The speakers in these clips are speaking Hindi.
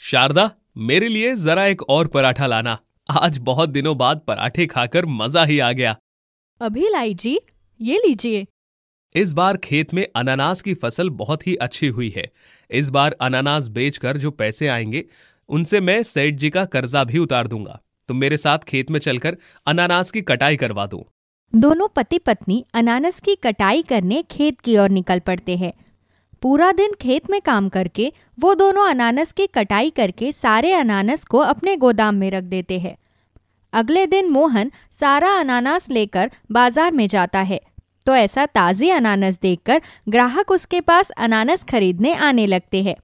शारदा, मेरे लिए जरा एक और पराठा लाना। आज बहुत दिनों बाद पराठे खाकर मजा ही आ गया। अभी लाई जी, ये लीजिए। इस बार खेत में अनानास की फसल बहुत ही अच्छी हुई है। इस बार अनानास बेचकर जो पैसे आएंगे उनसे मैं सेठ जी का कर्जा भी उतार दूंगा। तुम मेरे साथ खेत में चलकर अनानास की कटाई करवा दो। दोनों पति पत्नी अनानास की कटाई करने खेत की ओर निकल पड़ते हैं। पूरा दिन खेत में काम करके वो दोनों अनानास की कटाई करके सारे अनानास को अपने गोदाम में रख देते हैं। अगले दिन मोहन सारा अनानास लेकर बाजार में जाता है, तो ऐसा ताज़ी अनानास देखकर ग्राहक उसके पास अनानास खरीदने आने लगते हैं।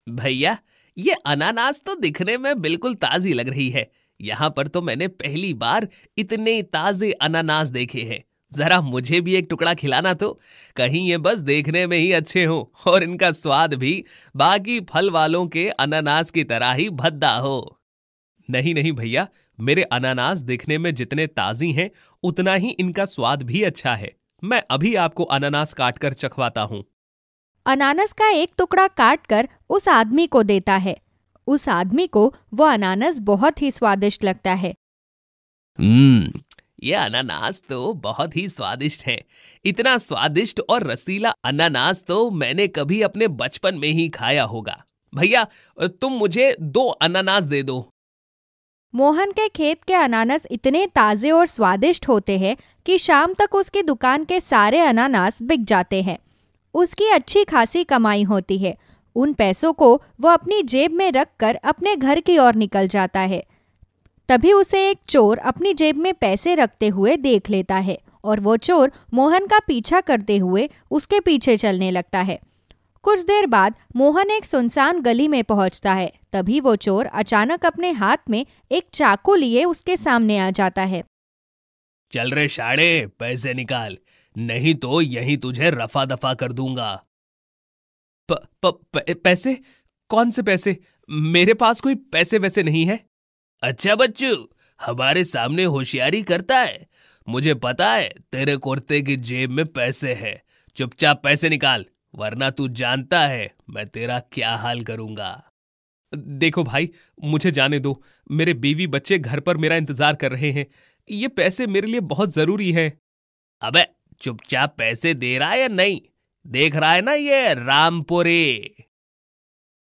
भैया, ये अनानास तो दिखने में बिल्कुल ताजी लग रही है। यहाँ पर तो मैंने पहली बार इतने ताजे अनानास देखे हैं। जरा मुझे भी एक टुकड़ा खिलाना तो। कहीं ये बस देखने में ही अच्छे हों और इनका स्वाद भी बाकी फल वालों के अनानास की तरह ही भद्दा हो। नहीं नहीं भैया, मेरे अनानास दिखने में जितने ताजी हैं उतना ही इनका स्वाद भी अच्छा है। मैं अभी आपको अनानास काटकर चखवाता हूँ। अनानास का एक टुकड़ा काटकर उस आदमी को देता है। उस आदमी को वो अनानास बहुत ही स्वादिष्ट लगता है। ये अनानास तो बहुत ही स्वादिष्ट है। इतना स्वादिष्ट और रसीला अनानास तो मैंने कभी अपने बचपन में ही खाया होगा। भैया, तुम मुझे 2 अनानास दे दो। मोहन के खेत के अनानास इतने ताजे और स्वादिष्ट होते हैं कि शाम तक उसकी दुकान के सारे अनानास बिक जाते हैं। उसकी अच्छी खासी कमाई होती है। उन पैसों को वो अपनी जेब में रखकर अपने घर की ओर निकल जाता है। तभी उसे एक चोर अपनी जेब में पैसे रखते हुए देख लेता है और वो चोर मोहन का पीछा करते हुए उसके पीछे चलने लगता है। कुछ देर बाद मोहन एक सुनसान गली में पहुंचता है। तभी वो चोर अचानक अपने हाथ में एक चाकू लिए उसके सामने आ जाता है। चल रे शाणे, पैसे निकाल, नहीं तो यहीं तुझे रफा दफा कर दूंगा। पैसे? कौन से पैसे? मेरे पास कोई पैसे वैसे नहीं है। अच्छा बच्चू, हमारे सामने होशियारी करता है। मुझे पता है तेरे कुर्ते की जेब में पैसे हैं। चुपचाप पैसे निकाल, वरना तू जानता है मैं तेरा क्या हाल करूंगा। देखो भाई, मुझे जाने दो। मेरे बीवी बच्चे घर पर मेरा इंतजार कर रहे हैं। ये पैसे मेरे लिए बहुत जरूरी है। अबे, चुपचाप पैसे दे रहा है या नहीं? देख रहा है ना ये रामपुरी।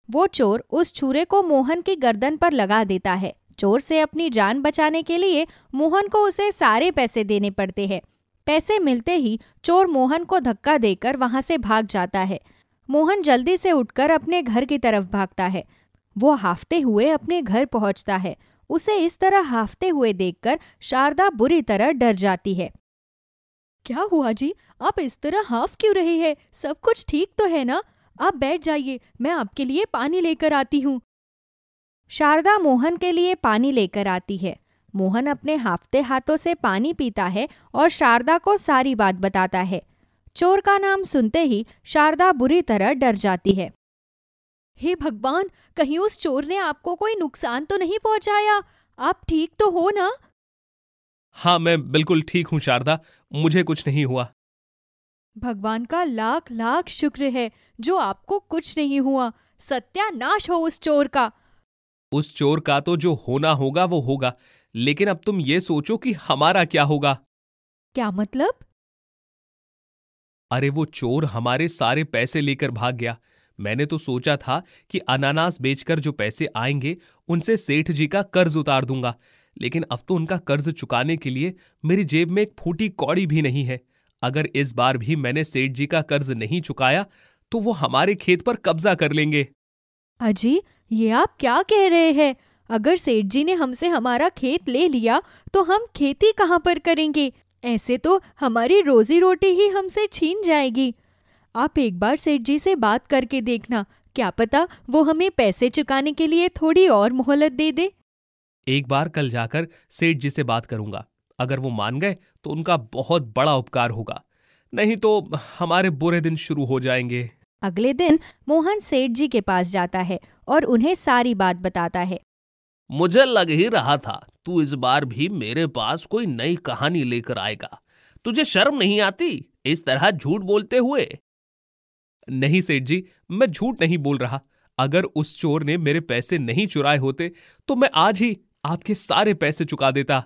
वो चोर उस छुरे को मोहन की गर्दन पर लगा देता है। चोर से अपनी जान बचाने के लिए मोहन को उसे सारे पैसे देने पड़ते हैं। पैसे मिलते ही चोर मोहन को धक्का देकर वहां से भाग जाता है। मोहन जल्दी से उठकर अपने घर की तरफ भागता है। वो हाफते हुए अपने घर पहुंचता है। उसे इस तरह हाफते हुए देखकर शारदा बुरी तरह डर जाती है। क्या हुआ जी, आप इस तरह हाफ क्यों रहे हैं? सब कुछ ठीक तो है ना? आप बैठ जाइए, मैं आपके लिए पानी लेकर आती हूँ। शारदा मोहन के लिए पानी लेकर आती है। मोहन अपने हाफते हाथों से पानी पीता है और शारदा को सारी बात बताता है। चोर का नाम सुनते ही शारदा बुरी तरह डर जाती है। हे भगवान, कहीं उस चोर ने आपको कोई नुकसान तो नहीं पहुंचाया? आप ठीक तो हो ना? हाँ, मैं बिल्कुल ठीक हूँ शारदा, मुझे कुछ नहीं हुआ। भगवान का लाख लाख शुक्र है जो आपको कुछ नहीं हुआ। सत्यानाश हो उस चोर का। उस चोर का तो जो होना होगा वो होगा, लेकिन अब तुम ये सोचो कि हमारा क्या होगा। क्या मतलब? अरे वो चोर हमारे सारे पैसे लेकर भाग गया। मैंने तो सोचा था कि अनानास बेचकर जो पैसे आएंगे उनसे सेठ जी का कर्ज उतार दूंगा, लेकिन अब तो उनका कर्ज चुकाने के लिए मेरी जेब में एक फूटी कौड़ी भी नहीं है। अगर इस बार भी मैंने सेठ जी का कर्ज नहीं चुकाया तो वो हमारे खेत पर कब्जा कर लेंगे। अजी, ये आप क्या कह रहे हैं? अगर सेठ जी ने हमसे हमारा खेत ले लिया तो हम खेती कहाँ पर करेंगे? ऐसे तो हमारी रोजी रोटी ही हमसे छीन जाएगी। आप एक बार सेठ जी से बात करके देखना, क्या पता वो हमें पैसे चुकाने के लिए थोड़ी और मोहलत दे दे। एक बार कल जाकर सेठ जी से बात करूंगा। अगर वो मान गए तो उनका बहुत बड़ा उपकार होगा, नहीं तो हमारे बुरे दिन शुरू हो जाएंगे। अगले दिन मोहन सेठ जी के पास जाता है और उन्हें सारी बात बताता है। मुझे लग ही रहा था तू इस बार भी मेरे पास कोई नई कहानी लेकर आएगा। तुझे शर्म नहीं आती इस तरह झूठ बोलते हुए? नहीं सेठ जी, मैं झूठ नहीं बोल रहा। अगर उस चोर ने मेरे पैसे नहीं चुराए होते तो मैं आज ही आपके सारे पैसे चुका देता।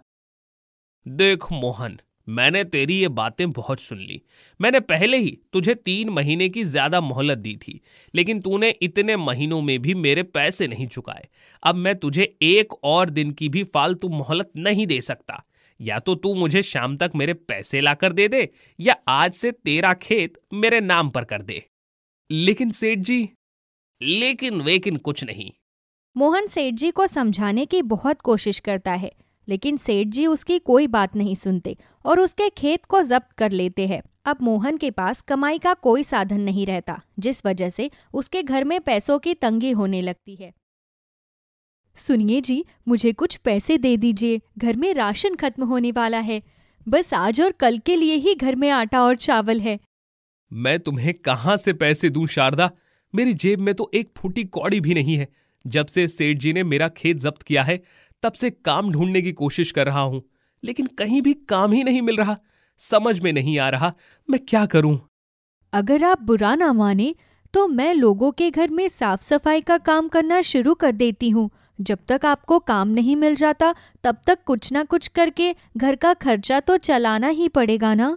देख मोहन, मैंने तेरी ये बातें बहुत सुन ली। मैंने पहले ही तुझे 3 महीने की ज्यादा मोहलत दी थी, लेकिन तूने इतने महीनों में भी मेरे पैसे नहीं चुकाए। अब मैं तुझे 1 और दिन की भी फालतू मोहलत नहीं दे सकता। या तो तू मुझे शाम तक मेरे पैसे लाकर दे दे, या आज से तेरा खेत मेरे नाम पर कर दे। लेकिन सेठ जी, लेकिन वेकिन कुछ नहीं। मोहन सेठ जी को समझाने की बहुत कोशिश करता है, लेकिन सेठ जी उसकी कोई बात नहीं सुनते और उसके खेत को जब्त कर लेते हैं। अब मोहन के पास कमाई का कोई साधन नहीं रहता, जिस वजह से उसके घर में पैसों की तंगी होने लगती है। सुनिए जी, मुझे कुछ पैसे दे दीजिए, घर में राशन खत्म होने वाला है। बस आज और कल के लिए ही घर में आटा और चावल है। मैं तुम्हें कहां से पैसे दूं शारदा? मेरी जेब में तो एक फूटी कौड़ी भी नहीं है। जब से सेठ जी ने मेरा खेत जब्त किया है, तब से काम ढूंढने की कोशिश कर रहा हूं, लेकिन कहीं भी काम ही नहीं मिल रहा। समझ में नहीं आ रहा मैं क्या करूं। अगर आप बुरा ना माने तो मैं लोगों के घर में साफ सफाई का काम करना शुरू कर देती हूँ। जब तक आपको काम नहीं मिल जाता तब तक कुछ ना कुछ करके घर का खर्चा तो चलाना ही पड़ेगा ना।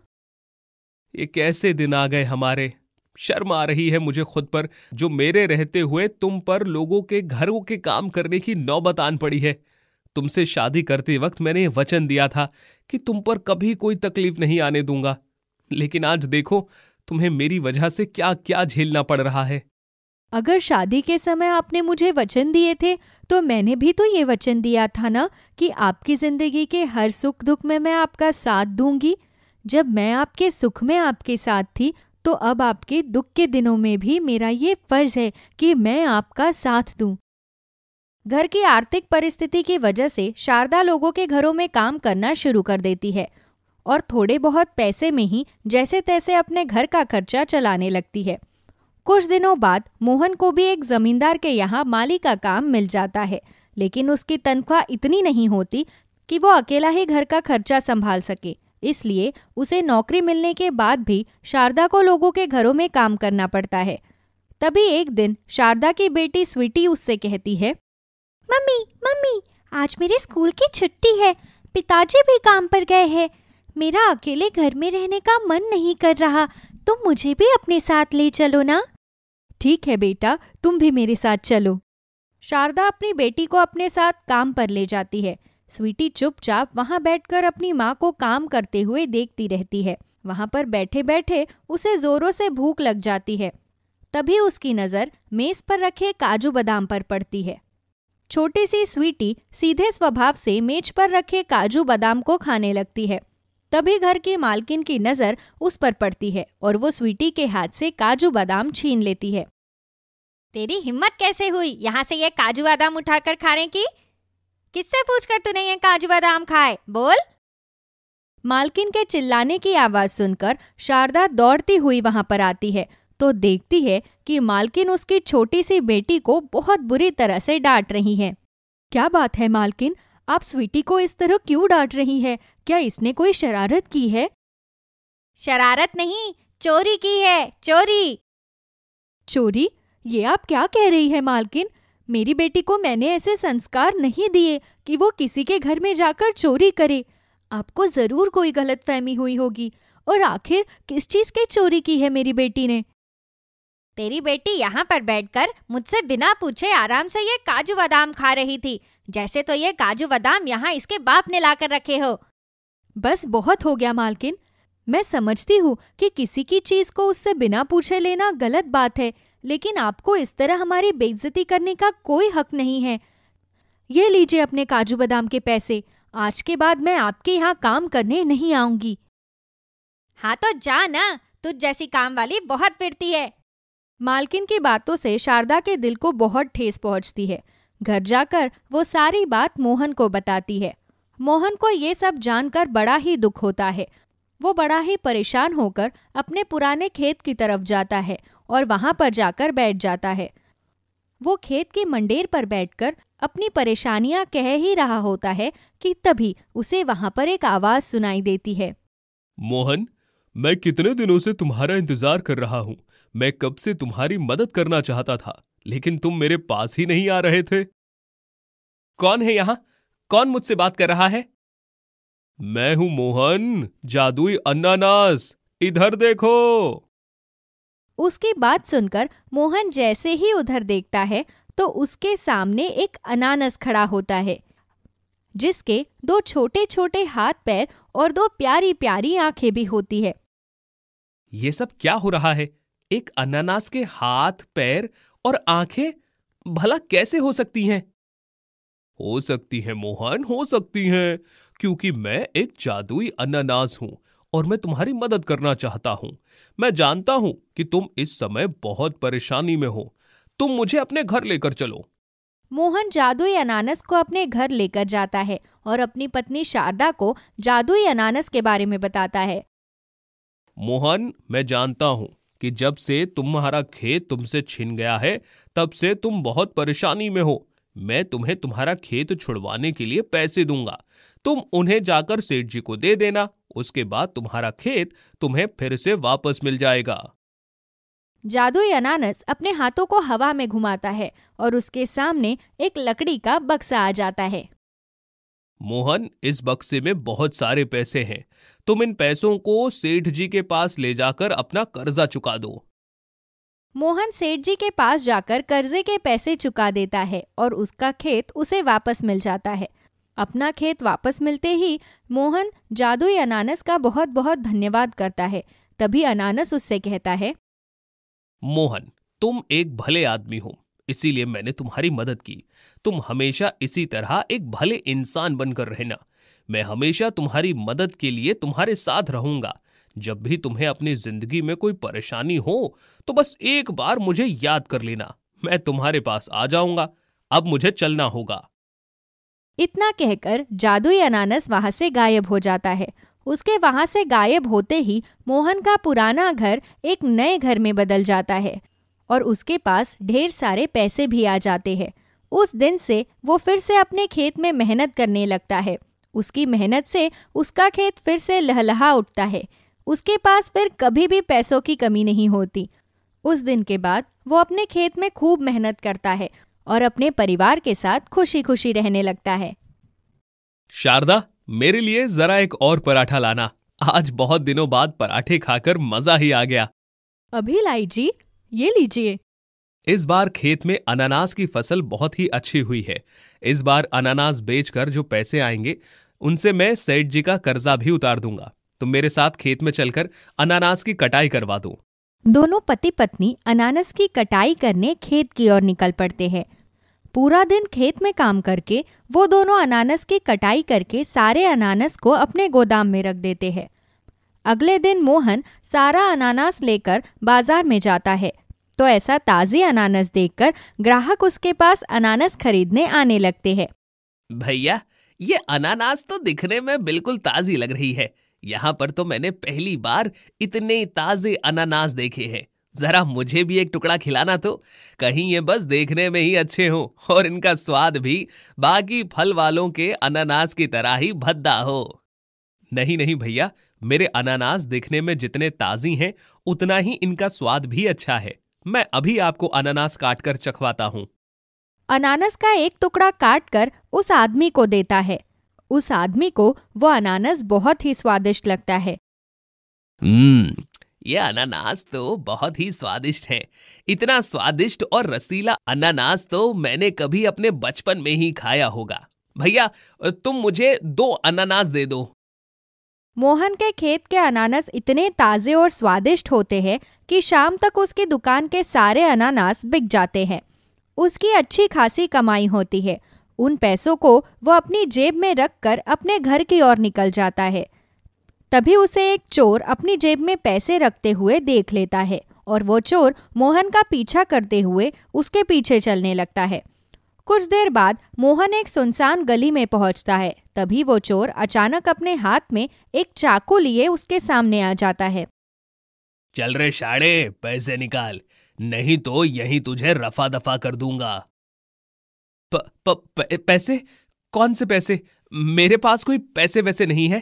ये कैसे दिन आ गए हमारे। शर्म आ रही है मुझे खुद पर, जो मेरे रहते हुए तुम पर लोगों के घरों के काम करने की नौबत आन पड़ी है। तुमसे शादी करते वक्त मैंने ये वचन दिया था कि तुम पर कभी कोई तकलीफ नहीं आने दूंगा, लेकिन आज देखो तुम्हें मेरी वजह से क्या क्या झेलना पड़ रहा है। अगर शादी के समय आपने मुझे वचन दिए थे तो मैंने भी तो ये वचन दिया था ना कि आपकी जिंदगी के हर सुख दुख में मैं आपका साथ दूंगी। जब मैं आपके सुख में आपके साथ थी तो अब आपके दुख के दिनों में भी मेरा ये फर्ज है कि मैं आपका साथ दूं। घर की आर्थिक परिस्थिति की वजह से शारदा लोगों के घरों में काम करना शुरू कर देती है और थोड़े बहुत पैसे में ही जैसे तैसे अपने घर का खर्चा चलाने लगती है। कुछ दिनों बाद मोहन को भी एक जमींदार के यहाँ माली का काम मिल जाता है, लेकिन उसकी तनख्वाह इतनी नहीं होती कि वो अकेला ही घर का खर्चा संभाल सके। इसलिए उसे नौकरी मिलने के बाद भी शारदा को लोगों के घरों में काम करना पड़ता है। तभी एक दिन शारदा की बेटी स्वीटी उससे कहती है, मम्मी मम्मी, आज मेरे स्कूल की छुट्टी है, पिताजी भी काम पर गए हैं। मेरा अकेले घर में रहने का मन नहीं कर रहा, तुम मुझे भी अपने साथ ले चलो ना। ठीक है बेटा, तुम भी मेरे साथ चलो। शारदा अपनी बेटी को अपने साथ काम पर ले जाती है। स्वीटी चुपचाप वहां बैठकर अपनी माँ को काम करते हुए देखती रहती है। वहां पर बैठे बैठे उसे जोरों से भूख लग जाती है। तभी उसकी नजर मेज पर रखे काजू बादाम पर पड़ती है। छोटी सी स्वीटी सीधे स्वभाव से मेज पर रखे काजू बादाम को खाने लगती है। तभी घर की मालकिन की नजर उस पर पड़ती है और वो स्वीटी के हाथ से काजू बादाम छीन लेती है। तेरी हिम्मत कैसे हुई यहाँ से ये काजू बादाम उठाकर खाने की? किससे पूछकर तूने ये काजू बादाम खाए? बोल। मालकिन के चिल्लाने की आवाज सुनकर शारदा दौड़ती हुई वहां पर आती है तो देखती है कि मालकिन उसकी छोटी सी बेटी को बहुत बुरी तरह से डांट रही है। क्या बात है मालकिन, आप स्वीटी को इस तरह क्यों डांट रही है? क्या इसने कोई शरारत की है? शरारत नहीं, चोरी की है, चोरी। चोरी? ये आप क्या कह रही है मालकिन? मेरी बेटी को मैंने ऐसे संस्कार नहीं दिए कि वो किसी के घर में जाकर चोरी करे। आपको जरूर कोई गलतफहमी हुई होगी। और आखिर किस चीज की चोरी की है मेरी बेटी ने? तेरी बेटी यहाँ पर बैठकर मुझसे बिना पूछे आराम से ये काजू बादाम खा रही थी, जैसे तो ये काजू बादाम यहाँ इसके बाप ने लाकर रखे हो। बस बहुत हो गया मालकिन, मैं समझती हूँ कि किसी की चीज को उससे बिना पूछे लेना गलत बात है, लेकिन आपको इस तरह हमारी बेइज्जती करने का कोई हक नहीं है। ये लीजिए अपने काजू बादाम के पैसे, आज के बाद मैं आपके यहाँ काम करने नहीं आऊंगी। हाँ तो जा ना, तुझ जैसी काम वाली बहुत फिरती है। मालकिन की बातों से शारदा के दिल को बहुत ठेस पहुंचती है। घर जाकर वो सारी बात मोहन को बताती है। मोहन को ये सब जानकर बड़ा ही दुख होता है। वो बड़ा ही परेशान होकर अपने पुराने खेत की तरफ जाता है और वहां पर जाकर बैठ जाता है। वो खेत की मंडेर पर बैठकर अपनी परेशानियां कह ही रहा होता है कि तभी उसे वहां पर एक आवाज सुनाई देती है। मोहन, मैं कितने दिनों से तुम्हारा इंतजार कर रहा हूं। मैं कब से तुम्हारी मदद करना चाहता था, लेकिन तुम मेरे पास ही नहीं आ रहे थे। कौन है यहां? कौन मुझसे बात कर रहा है? मैं हूं मोहन, जादुई अनानास, इधर देखो। उसकी बात सुनकर मोहन जैसे ही उधर देखता है तो उसके सामने एक अनानास खड़ा होता है, जिसके 2 छोटे छोटे हाथ पैर और 2 प्यारी प्यारी आंखें भी होती है। ये सब क्या हो रहा है? एक अनानास के हाथ पैर और आंखें भला कैसे हो सकती हैं? हो सकती हैं मोहन, हो सकती हैं, क्योंकि मैं एक जादुई अनानास हूं और मैं तुम्हारी मदद करना चाहता हूं। मैं जानता हूं कि तुम इस समय बहुत परेशानी में हो। तुम मुझे अपने घर लेकर चलो। मोहन जादुई अनानास को अपने घर लेकर जाता है और अपनी पत्नी शारदा को जादुई अनानास के बारे में बताता है। मोहन, मैं जानता हूं कि जब से तुम्हारा खेत तुमसे छिन गया है, तब से तुम बहुत परेशानी में हो। मैं तुम्हें तुम्हारा खेत छुड़वाने के लिए पैसे दूंगा। तुम उन्हें जाकर सेठ जी को दे देना। उसके बाद तुम्हारा खेत तुम्हें फिर से वापस मिल जाएगा। जादुई अनानास अपने हाथों को हवा में घुमाता है और उसके सामने एक लकड़ी का बक्सा आ जाता है। मोहन, इस बक्से में बहुत सारे पैसे हैं। तुम इन पैसों को सेठ जी के पास ले जाकर अपना कर्जा चुका दो। मोहन सेठ जी के पास जाकर कर्जे के पैसे चुका देता है और उसका खेत उसे वापस मिल जाता है। अपना खेत वापस मिलते ही मोहन जादुई अनानास का बहुत बहुत धन्यवाद करता है। तभी अनानास उससे कहता है, मोहन, तुम एक भले आदमी हो, इसीलिए मैंने तुम्हारी मदद की। तुम हमेशा इसी तरह एक भले इंसान बनकर रहना। मैं हमेशा तुम्हारी मदद के लिए तुम्हारे साथ रहूंगा। जब भी तुम्हें अपनी जिंदगी में कोई परेशानी हो तो बस एक बार मुझे याद कर लेना। मैं तुम्हारे पास आ जाऊंगा। अब मुझे चलना होगा। इतना कहकर जादुई अनानास वहां से गायब हो जाता है। उसके वहां से गायब होते ही मोहन का पुराना घर एक नए घर में बदल जाता है और उसके पास ढेर सारे पैसे भी आ जाते हैं। उस दिन से वो फिर से अपने खेत में मेहनत करने लगता है। उसकी मेहनत से उसका खेत फिर से लहलहा उठता है। उसके पास फिर कभी भी पैसों की कमी नहीं होती। उस दिन के बाद वो अपने खेत में खूब मेहनत करता है और अपने परिवार के साथ खुशी खुशी रहने लगता है। शारदा, मेरे लिए जरा एक और पराठा लाना। आज बहुत दिनों बाद पराठे खाकर मजा ही आ गया। अभी लाई जी, ये लीजिए। इस बार खेत में अनानास की फसल बहुत ही अच्छी हुई है। इस बार अनानास बेचकर जो पैसे आएंगे उनसे मैं सेठ जी का कर्जा भी उतार दूंगा। तुम मेरे साथ खेत में चलकर अनानास की कटाई करवा दो। दोनों पति पत्नी अनानास की कटाई करने खेत की ओर निकल पड़ते हैं। पूरा दिन खेत में काम करके वो दोनों अनानास की कटाई करके सारे अनानास को अपने गोदाम में रख देते हैं। अगले दिन मोहन सारा अनानास लेकर बाजार में जाता है तो ऐसा ताज़ी अनानास देखकर ग्राहक उसके पास अनानास खरीदने आने लगते हैं। भैया, ये अनानास तो दिखने में बिल्कुल ताजी लग रही है। यहाँ पर तो मैंने पहली बार इतने ताजे अनानास देखे हैं। जरा मुझे भी एक टुकड़ा खिलाना तो। कहीं ये बस देखने में ही अच्छे हों और इनका स्वाद भी बाकी फल वालों के अनानास की तरह ही भद्दा हो। नहीं नहीं भैया, मेरे अनानास दिखने में जितने ताजी हैं उतना ही इनका स्वाद भी अच्छा है। मैं अभी आपको अनानास काटकर चखवाता हूँ। अनानास का एक टुकड़ा काटकर उस आदमी को देता है। उस आदमी को वो अनानास बहुत ही स्वादिष्ट लगता है। ये अनानास तो बहुत ही स्वादिष्ट है। इतना स्वादिष्ट और रसीला अनानास तो मैंने कभी अपने बचपन में ही खाया होगा। भैया, तुम मुझे 2 अनानास दे दो। मोहन के खेत के अनानास इतने ताजे और स्वादिष्ट होते हैं कि शाम तक उसकी दुकान के सारे अनानास बिक जाते हैं। उसकी अच्छी खासी कमाई होती है। उन पैसों को वो अपनी जेब में रखकर अपने घर की ओर निकल जाता है। तभी उसे एक चोर अपनी जेब में पैसे रखते हुए देख लेता है और वो चोर मोहन का पीछा करते हुए उसके पीछे चलने लगता है। कुछ देर बाद मोहन एक सुनसान गली में पहुंचता है। तभी वो चोर अचानक अपने हाथ में एक चाकू लिए उसके सामने आ जाता है। चल रे शाणे, पैसे निकाल, नहीं तो यहीं तुझे रफा दफा कर दूंगा। पैसे? कौन से पैसे? मेरे पास कोई पैसे वैसे नहीं है।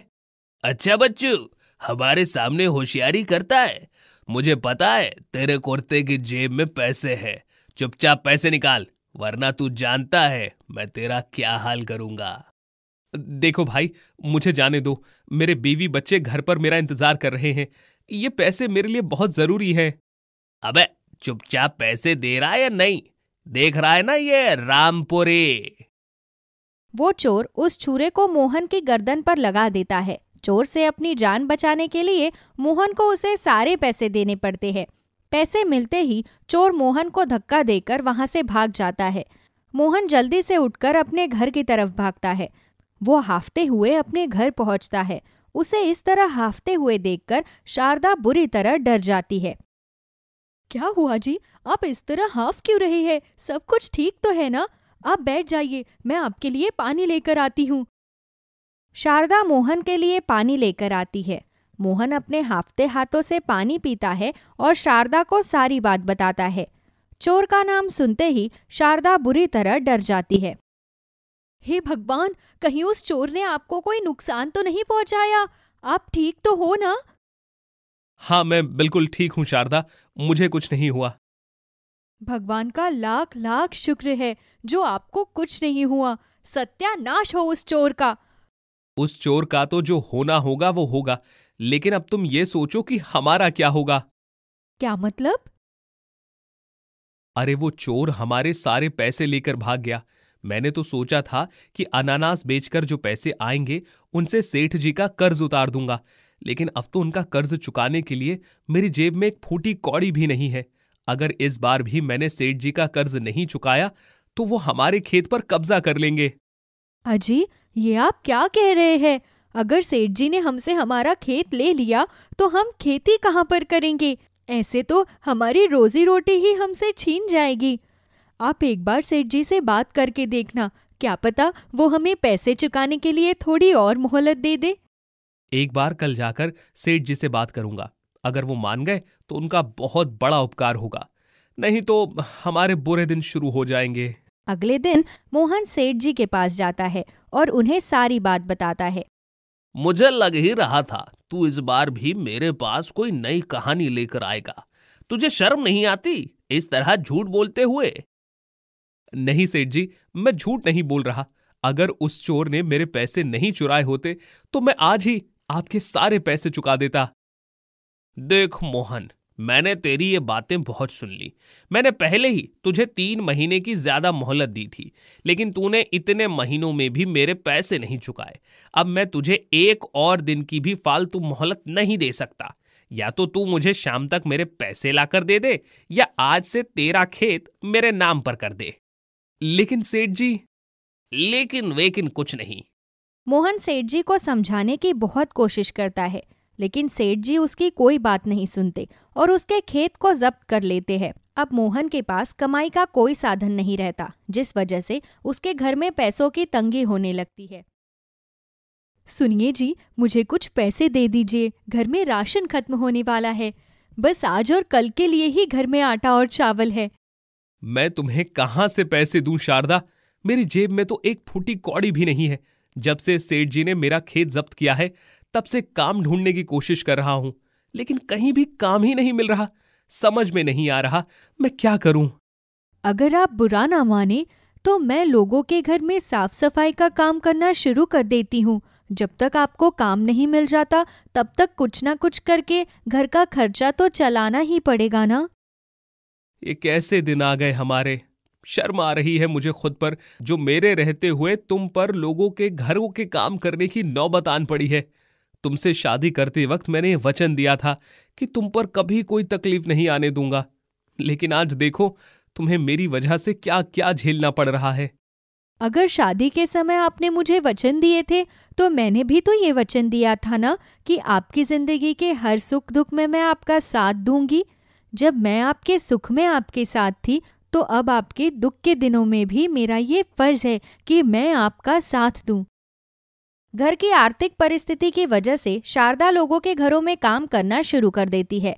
अच्छा बच्चू, हमारे सामने होशियारी करता है। मुझे पता है तेरे कुर्ते की जेब में पैसे हैं। चुपचाप पैसे निकाल, वरना तू जानता है मैं तेरा क्या हाल करूंगा। देखो भाई, मुझे जाने दो। मेरे बीवी बच्चे घर पर मेरा इंतजार कर रहे हैं। ये पैसे मेरे लिए बहुत जरूरी है। अबे चुपचाप पैसे दे रहा है या नहीं? देख रहा है ना ये रामपुरी। वो चोर उस छुरे को मोहन की गर्दन पर लगा देता है। चोर से अपनी जान बचाने के लिए मोहन को उसे सारे पैसे देने पड़ते हैं। पैसे मिलते ही चोर मोहन को धक्का देकर वहां से भाग जाता है। मोहन जल्दी से उठकर अपने घर की तरफ भागता है। वो हाफते हुए अपने घर पहुंचता है। उसे इस तरह हाफते हुए देखकर शारदा बुरी तरह डर जाती है। क्या हुआ जी, आप इस तरह हाफ क्यों रहे हैं? सब कुछ ठीक तो है ना? आप बैठ जाइए, मैं आपके लिए पानी लेकर आती हूँ। शारदा मोहन के लिए पानी लेकर आती है। मोहन अपने हाफते हाथों से पानी पीता है और शारदा को सारी बात बताता है। चोर का नाम सुनते ही शारदा बुरी तरह डर जाती है। हे भगवान, कहीं उस चोर ने आपको कोई नुकसान तो नहीं पहुंचाया? आप ठीक तो हो ना? हाँ, मैं बिल्कुल ठीक हूँ शारदा, मुझे कुछ नहीं हुआ। भगवान का लाख लाख शुक्र है जो आपको कुछ नहीं हुआ। सत्यानाश हो उस चोर का। उस चोर का तो जो होना होगा वो होगा, लेकिन अब तुम ये सोचो कि हमारा क्या होगा। क्या मतलब? अरे वो चोर हमारे सारे पैसे लेकर भाग गया। मैंने तो सोचा था कि अनानास बेचकर जो पैसे आएंगे उनसे सेठ जी का कर्ज उतार दूंगा, लेकिन अब तो उनका कर्ज चुकाने के लिए मेरी जेब में एक फूटी कौड़ी भी नहीं है। अगर इस बार भी मैंने सेठ जी का कर्ज नहीं चुकाया तो वो हमारे खेत पर कब्जा कर लेंगे। अजी, ये आप क्या कह रहे हैं? अगर सेठ जी ने हमसे हमारा खेत ले लिया तो हम खेती कहाँ पर करेंगे? ऐसे तो हमारी रोजी रोटी ही हमसे छीन जाएगी। आप एक बार सेठ जी से बात करके देखना, क्या पता वो हमें पैसे चुकाने के लिए थोड़ी और मोहलत दे दे। एक बार कल जाकर सेठ जी से बात करूंगा। अगर वो मान गए तो उनका बहुत बड़ा उपकार होगा, नहीं तो हमारे बुरे दिन शुरू हो जाएंगे। अगले दिन मोहन सेठ जी के पास जाता है और उन्हें सारी बात बताता है। मुझे लग ही रहा था तू इस बार भी मेरे पास कोई नई कहानी लेकर आएगा। तुझे शर्म नहीं आती इस तरह झूठ बोलते हुए? नहीं सेठ जी, मैं झूठ नहीं बोल रहा। अगर उस चोर ने मेरे पैसे नहीं चुराए होते तो मैं आज ही आपके सारे पैसे चुका देता। देख मोहन, मैंने तेरी ये बातें बहुत सुन ली। मैंने पहले ही तुझे 3 महीने की ज्यादा मोहलत दी थी, लेकिन तूने इतने महीनों में भी मेरे पैसे नहीं चुकाए। अब मैं तुझे एक और दिन की भी फालतू मोहलत नहीं दे सकता। या तो तू मुझे शाम तक मेरे पैसे लाकर दे दे, या आज से तेरा खेत मेरे नाम पर कर दे। लेकिन सेठ जी, लेकिन वेकिन कुछ नहीं। मोहन सेठ जी को समझाने की बहुत कोशिश करता है, लेकिन सेठ जी उसकी कोई बात नहीं सुनते और उसके खेत को जब्त कर लेते हैं। अब मोहन के पास कमाई का कोई साधन नहीं रहता, जिस वजह से उसके घर में पैसों की तंगी होने लगती है। सुनिए जी, मुझे कुछ पैसे दे दीजिए, घर में राशन खत्म होने वाला है। बस आज और कल के लिए ही घर में आटा और चावल है। मैं तुम्हें कहां से पैसे दूं शारदा? मेरी जेब में तो एक फूटी कौड़ी भी नहीं है। जब से सेठ जी ने मेरा खेत जब्त किया है तब से काम ढूंढने की कोशिश कर रहा हूं, लेकिन कहीं भी काम ही नहीं मिल रहा। समझ में नहीं आ रहा मैं क्या करूं। अगर आप बुरा ना माने तो मैं लोगों के घर में साफ सफाई का काम करना शुरू कर देती हूँ। जब तक आपको काम नहीं मिल जाता तब तक कुछ ना कुछ करके घर का खर्चा तो चलाना ही पड़ेगा ना। ये कैसे दिन आ गए हमारे। शर्म आ रही है मुझे खुद पर, जो मेरे रहते हुए तुम पर लोगों के घरों के काम करने की नौबत आन पड़ी है। तुमसे शादी करते वक्त मैंने ये वचन दिया था कि तुम पर कभी कोई तकलीफ नहीं आने दूंगा, लेकिन आज देखो तुम्हें मेरी वजह से क्या क्या झेलना पड़ रहा है। अगर शादी के समय आपने मुझे वचन दिए थे तो मैंने भी तो ये वचन दिया था ना कि आपकी जिंदगी के हर सुख दुख में मैं आपका साथ दूंगी। जब मैं आपके सुख में आपके साथ थी तो अब आपके दुख के दिनों में भी मेरा ये फर्ज है कि मैं आपका साथ दूं। घर की आर्थिक परिस्थिति की वजह से शारदा लोगों के घरों में काम करना शुरू कर देती है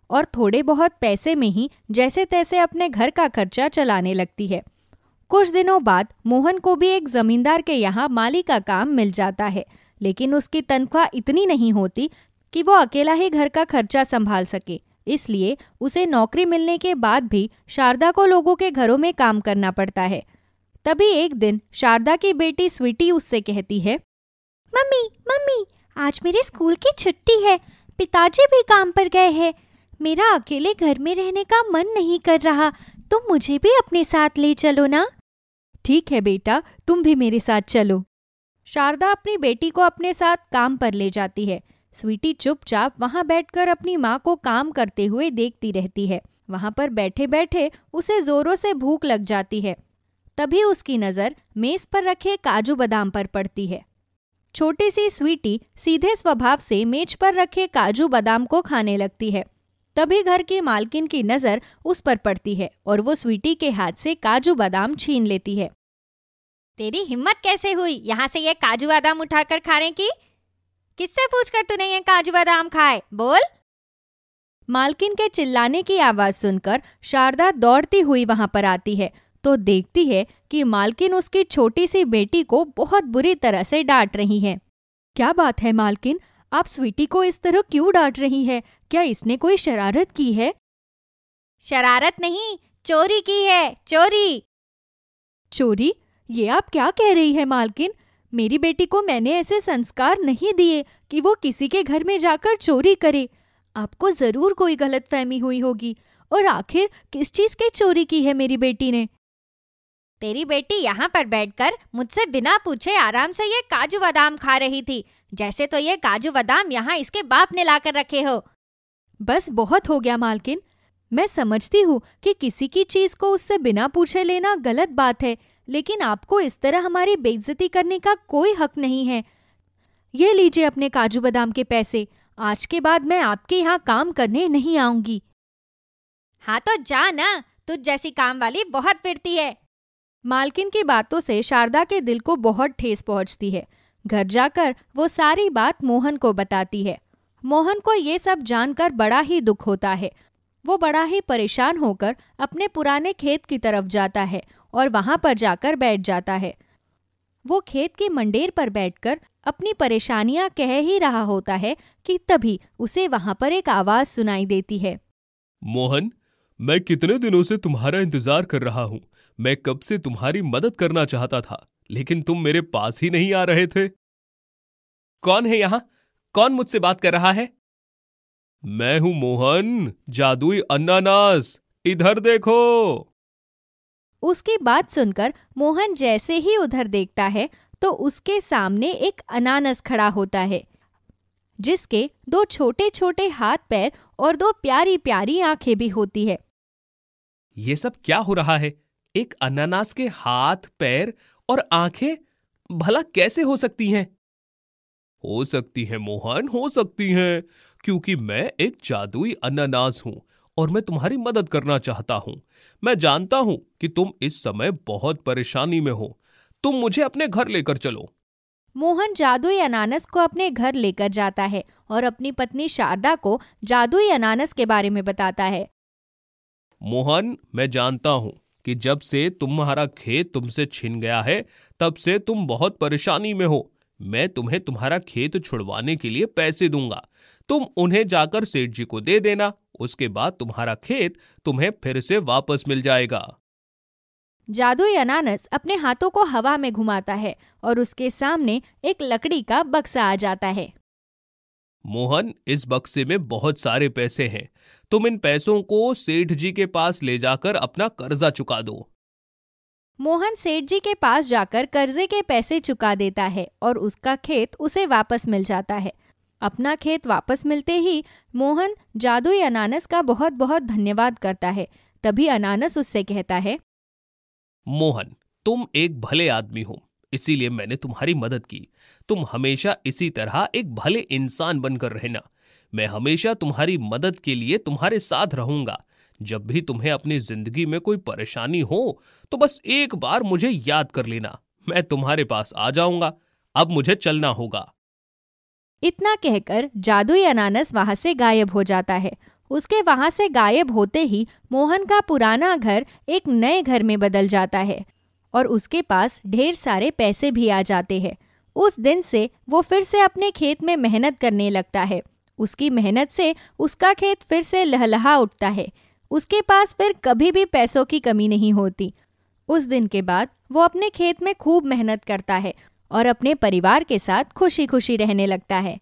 और थोड़े बहुत पैसे में ही जैसे तैसे अपने घर का खर्चा चलाने लगती है। कुछ दिनों बाद मोहन को भी एक जमींदार के यहाँ माली का काम मिल जाता है, लेकिन उसकी तनख्वाह इतनी नहीं होती कि वो अकेला ही घर का खर्चा संभाल सके। इसलिए उसे नौकरी मिलने के बाद भी शारदा को लोगों के घरों में काम करना पड़ता है। तभी एक दिन शारदा की बेटी स्वीटी उससे कहती है, मम्मी मम्मी, आज मेरे स्कूल की छुट्टी है, पिताजी भी काम पर गए हैं, मेरा अकेले घर में रहने का मन नहीं कर रहा, तुम मुझे भी अपने साथ ले चलो ना। ठीक है बेटा, तुम भी मेरे साथ चलो। शारदा अपनी बेटी को अपने साथ काम पर ले जाती है। स्वीटी चुपचाप वहां बैठकर अपनी माँ को काम करते हुए देखती रहती है। वहां पर बैठे बैठे उसे जोरों से भूख लग जाती है। तभी उसकी नजर मेज पर रखे काजू बादाम पर पड़ती है। छोटी सी स्वीटी सीधे स्वभाव से मेज पर रखे काजू बादाम को खाने लगती है। तभी घर की मालकिन की नजर उस पर पड़ती है और वो स्वीटी के हाथ से काजू बादाम छीन लेती है। तेरी हिम्मत कैसे हुई यहाँ से ये काजू बादाम उठाकर खाने की? किससे पूछकर तूने ये काजू बादाम खाए, बोल? मालकिन के चिल्लाने की आवाज सुनकर शारदा दौड़ती हुई वहां पर आती है तो देखती है कि मालकिन उसकी छोटी सी बेटी को बहुत बुरी तरह से डांट रही है। क्या बात है मालकिन, आप स्वीटी को इस तरह क्यों डांट रही है? क्या इसने कोई शरारत की है? शरारत नहीं, चोरी की है, चोरी। चोरी? ये आप क्या कह रही है मालकिन? मेरी बेटी को मैंने ऐसे संस्कार नहीं दिए कि वो किसी के घर में जाकर चोरी करे। आपको जरूर कोई गलतफहमी हुई होगी। और आखिर किस चीज की चोरी की है मेरी बेटी ने? तेरी बेटी यहाँ पर बैठकर मुझसे बिना पूछे आराम से ये काजू बादाम खा रही थी, जैसे तो ये काजू बादाम यहाँ इसके बाप ने लाकर रखे हो। बस बहुत हो गया मालकिन। मैं समझती हूँ कि किसी की चीज को उससे बिना पूछे लेना गलत बात है, लेकिन आपको इस तरह हमारी बेइज्जती करने का कोई हक नहीं है। ये लीजिए अपने काजू बादाम के पैसे। आज के बाद मैं आपके यहाँ काम करने नहीं आऊंगी। हाँ तो जा ना, तुझ जैसी काम वाली बहुत फिरती है। मालकिन की बातों से शारदा के दिल को बहुत ठेस पहुंचती है। घर जाकर वो सारी बात मोहन को बताती है। मोहन को ये सब जानकर बड़ा ही दुख होता है। वो बड़ा ही परेशान होकर अपने पुराने खेत की तरफ जाता है और वहां पर जाकर बैठ जाता है। वो खेत की मंडेर पर बैठकर अपनी परेशानियां कह ही रहा होता है कि तभी उसे वहां पर एक आवाज सुनाई देती है। मोहन, मैं कितने दिनों से तुम्हारा इंतजार कर रहा हूं। मैं कब से तुम्हारी मदद करना चाहता था, लेकिन तुम मेरे पास ही नहीं आ रहे थे। कौन है यहाँ? कौन मुझसे बात कर रहा है? मैं हूं मोहन, जादुई अनानास, इधर देखो। उसकी बात सुनकर मोहन जैसे ही उधर देखता है तो उसके सामने एक अनानास खड़ा होता है, जिसके 2 छोटे छोटे हाथ पैर और 2 प्यारी प्यारी आंखें भी होती है। ये सब क्या हो रहा है? एक अनानास के हाथ, पैर और आंखें भला कैसे हो सकती हैं? हो सकती हैं मोहन, हो सकती हैं, क्योंकि मैं एक जादुई अनानास हूं और मैं तुम्हारी मदद करना चाहता हूं। मैं जानता हूं कि तुम इस समय बहुत परेशानी में हो। तुम मुझे अपने घर लेकर चलो। मोहन जादुई अनानास को अपने घर लेकर जाता है और अपनी पत्नी शारदा को जादुई अनानास के बारे में बताता है। मोहन, मैं जानता हूं कि जब से तुम्हारा खेत तुमसे छिन गया है, तब से तुम बहुत परेशानी में हो। मैं तुम्हें तुम्हारा खेत छुड़वाने के लिए पैसे दूंगा। तुम उन्हें जाकर सेठ जी को दे देना। उसके बाद तुम्हारा खेत तुम्हें फिर से वापस मिल जाएगा। जादुई अनानास अपने हाथों को हवा में घुमाता है और उसके सामने एक लकड़ी का बक्सा आ जाता है। मोहन, इस बक्से में बहुत सारे पैसे हैं। तुम इन पैसों को सेठ जी के पास ले जाकर अपना कर्जा चुका दो। मोहन सेठ जी के पास जाकर कर्जे के पैसे चुका देता है और उसका खेत उसे वापस मिल जाता है। अपना खेत वापस मिलते ही मोहन जादुई अनानास का बहुत बहुत धन्यवाद करता है। तभी अनानास उससे कहता है, मोहन, तुम एक भले आदमी हो, इसीलिए मैंने तुम्हारी मदद की। तुम हमेशा इसी तरह एक भले इंसान बनकर रहना। मैं हमेशा तुम्हारी मदद के लिए तुम्हारे साथ रहूंगा। जब भी तुम्हें अपनी जिंदगी में कोई परेशानी हो तो बस एक बार मुझे याद कर लेना। मैं तुम्हारे पास आ जाऊंगा। अब मुझे चलना होगा। इतना कहकर जादुई अनानास वहां से गायब हो जाता है। उसके वहां से गायब होते ही मोहन का पुराना घर एक नए घर में बदल जाता है और उसके पास ढेर सारे पैसे भी आ जाते हैं। उस दिन से वो फिर से अपने खेत में मेहनत करने लगता है। उसकी मेहनत से उसका खेत फिर से लहलहा उठता है। उसके पास फिर कभी भी पैसों की कमी नहीं होती। उस दिन के बाद वो अपने खेत में खूब मेहनत करता है और अपने परिवार के साथ खुशी खुशी रहने लगता है।